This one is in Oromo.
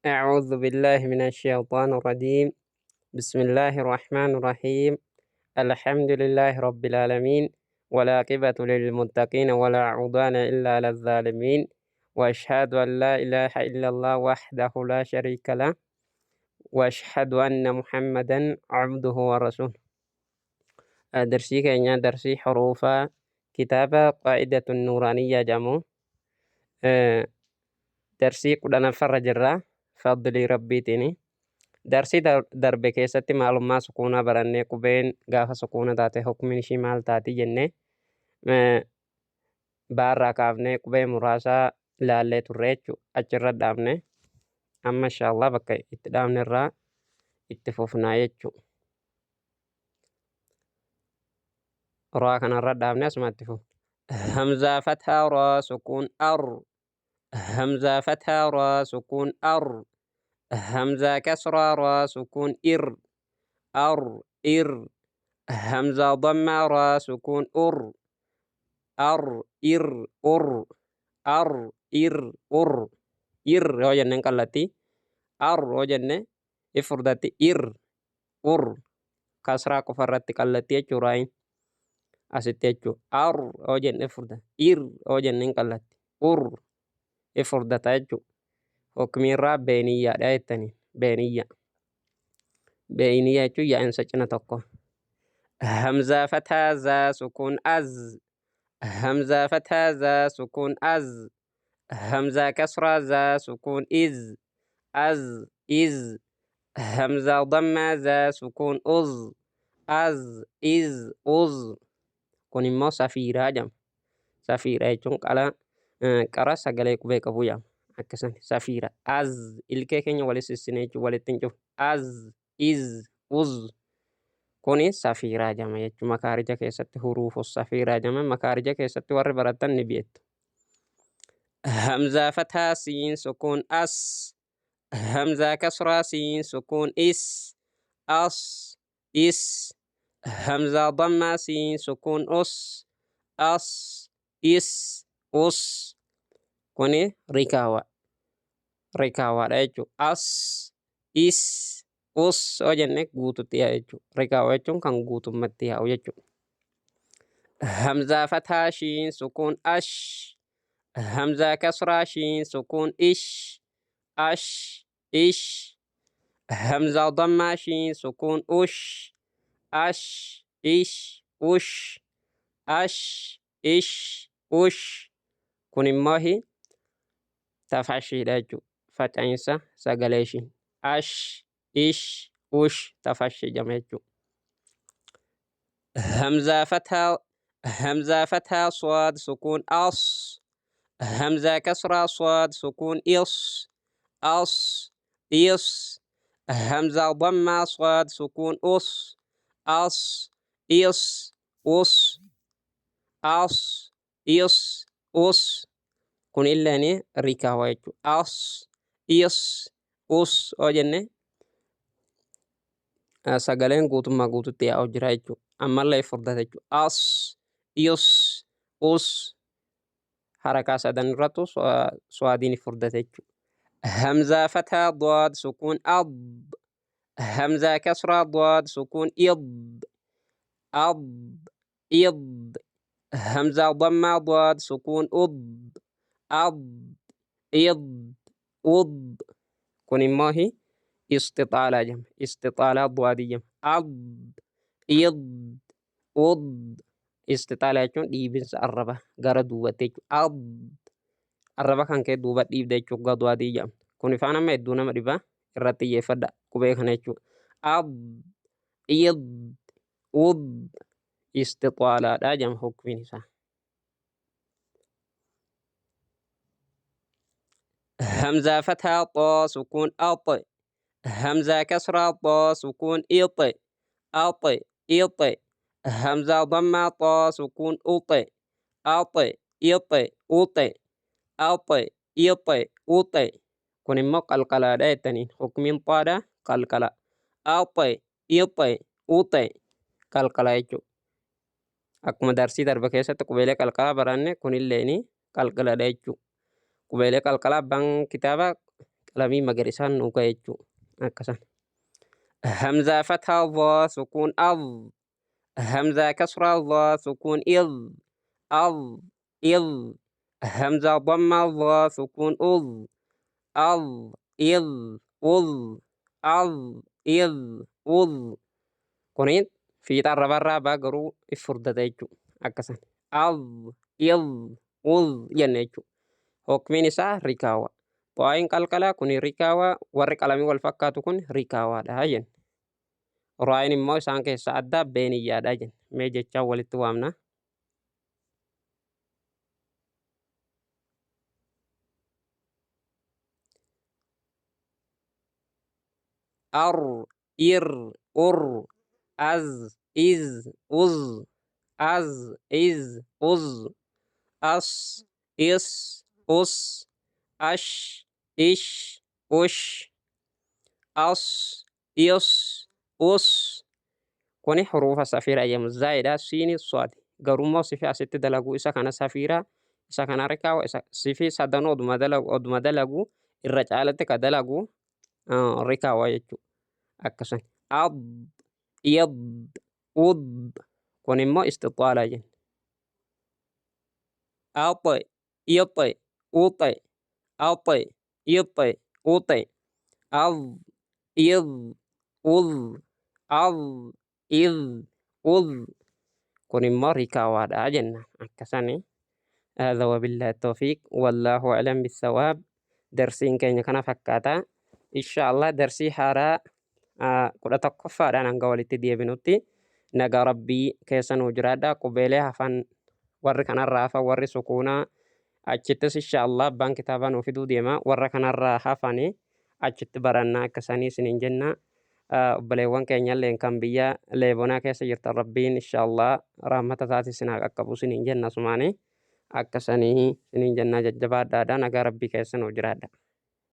أعوذ بالله من الشيطان الرجيم. بسم الله الرحمن الرحيم. الحمد لله رب العالمين، والعاقبة للمتقين ولا عدوان إلا على الظالمين، وأشهد أن لا إله إلا الله وحده لا شريك له، وأشهد أن محمدا عبده ورسوله. درسي كينيا درسي حروف كتابة قاعدة النورانية جمو. درسي قدنا فرجرة فضل ربي تيني. Darsii darbe keessatti maalummaa sukuunaa barannee qubeen gaafa sukuuna taate hukmiin ishii maal taati jennee baarraa kaafnee qubee muraasaa ilaallee turre jechuudha. Achirra dhaabne amma inshaallah bakka itti dhaabne irraa itti fufnaa jechuudha. Raa kanarra dhaabne asuma itti fufna. Hamzaa fathaa raa sukuun ar. Hamzaa fathaa raa sukuun ar. همزة كسرة را سكون إر. همزة ضمة را سكون أر هو جنن قلتي هو جنن إفردتي كسرة كفرت قلتي جراين أستيجو هو جنن إفردة هو جنن قلتي إفردة جو حكميرا بينية دايتني بينية جو يعني سجنة تقو. همزة فتحة زا سكون أز. همزة فتحة زا سكون أز. همزة كسرة زا سكون إز. همزة ضمة زا سكون أز. كوني مو سفيرة جم سفيرة جون على كرا سجلك بيك أبويا akkasan safiira ilkee keenya walitti sissinee jechuun walitti hin cufu kuni safiiraa jama jechuun makaarija keessatti huruufus safiiraa jama makaarija keessatti warri baratan ni beektu. Hamzaa fataa siin sukuun hamzaa kasraa siin sukuun is. Hamzaa dammaa siin sukuun us. Kuni rikaawaadha jechuudha. Us yoo jenne guututti yaa'u jechuudha. Rikaawaa jechuun kan guutummatti yaa'u jechuudha. Hamzaa fataa shiin sukuun Hamzaa kasraa shiin sukuun ish. Hamzaa dammaa shiin sukuun ush. Kun immoo tafashiidha jechuudha. Faca'insa sagalee ishii tafashi jama jechuudha. Hamzaa fataa swaad sukuun Hamzaa kasraa swaad sukuun is. Hamzaa dammaa swaad sukuun us. Kun illee rikaawaa jechuudha. Yoo jenne sagaleen guutummaa guututti yaa'u jira jechuudha. Ammallee furdate jechuudha. Harakaa sadan irrattu swaadiin furdate jechuudha. Hamzaa fataa daad sukuun Hamzaa kasraa daad sukuun Hamzaa dammaa daad sukuun kun immoo istixaalaa jama. Istixaalaa daadii jama. Istixaalaa jechuun dhiibinsa arraba gara duubatti jechuudha. Arraba kan kee duuba dhiibda jechuudha daadii jama. Kun ifaan amma hedduu nama dhibaa irratti xiyyeeffadha qubee kana jechuudha. Istixaalaadha jama hukmiin isaa. Hamzaa fataa xaa sukuun Hamzaa kasraa xaa sukuun Hamzaa dammaa xaa sukuun kun immoo qalqalaadha jettaniin hukmiin xaadha qalqala. Qalqala jechuudha. Akkuma darsii darbe keessatti qubeelee qalqalaa baranne kunillee qalqaladha jechuudha. Qubeelee qalqalaa abbaan kitaaba qalamii magariisaan nu ga'e jechuu akkasan. Hamzaa fathaa dhaa sukuun ad. Hamzaa kasraa dhaa sukuun id. Ad id. Hamzaa dhammaa dhaa sukuun ud. Ad id ud. Ad id ud. Kuniin fiixaan rabarraa baa garuu if furdata jechuu akkasan. Ad id ud jenne jechuu. Hukmiin isaa rikaawa. Xaa'iin qalqalaa kun rikaawaa, warri qalamii wal fakkaatu kun rikaawaadha jenne. Raa'iin immoo isaan keessaa addaa beeniyyaadha jenne. Mee jechaan walitti waamna. Ar, ir, ur, az, iz, uz. Az, iz, uz. As, is, us. Ash, ish, ush. As, is, us. Kuni hurufa safiira jedhamu. Zaayidhaa siini soati. Garummoo sifi asitti dalagu isa kana safiira, isa kana rikaawa, isa sifi sadanuu oduma dalagu irra caalatti ka dalagu rikaawa jechuu akkasan. Ad, id, ud. Kun immoo istixaala jenna. Axe, ixe, uxe. Axe, ixe, uxe. Ad, id, ud. Ad, id, ud. Kun immoo rikaawaadha jenna akkasani. هذا وبالله التوفيق والله أعلم بالثواب. درسين كينيا كان فكاتا إن شاء الله درسي حارا كل تقفى أنا نقول تدي بنوتي نجا ربي كيسن وجرادا قبيلها فن وركنا الرافة ور سكونا أجتس إن شاء الله بان كتابا وفيدو ديما وركنا الرافة فني أجت برنا كساني سنين جنة بليوان كينيا لين كان بيا ليبونا كيس يرت ربي إن شاء الله رحمة ذاتي سنا أكبو سنين جنة سماني akkasanii sinin jannaa jajjabaadhaadha nagaa rabbii keessan hojiraadha.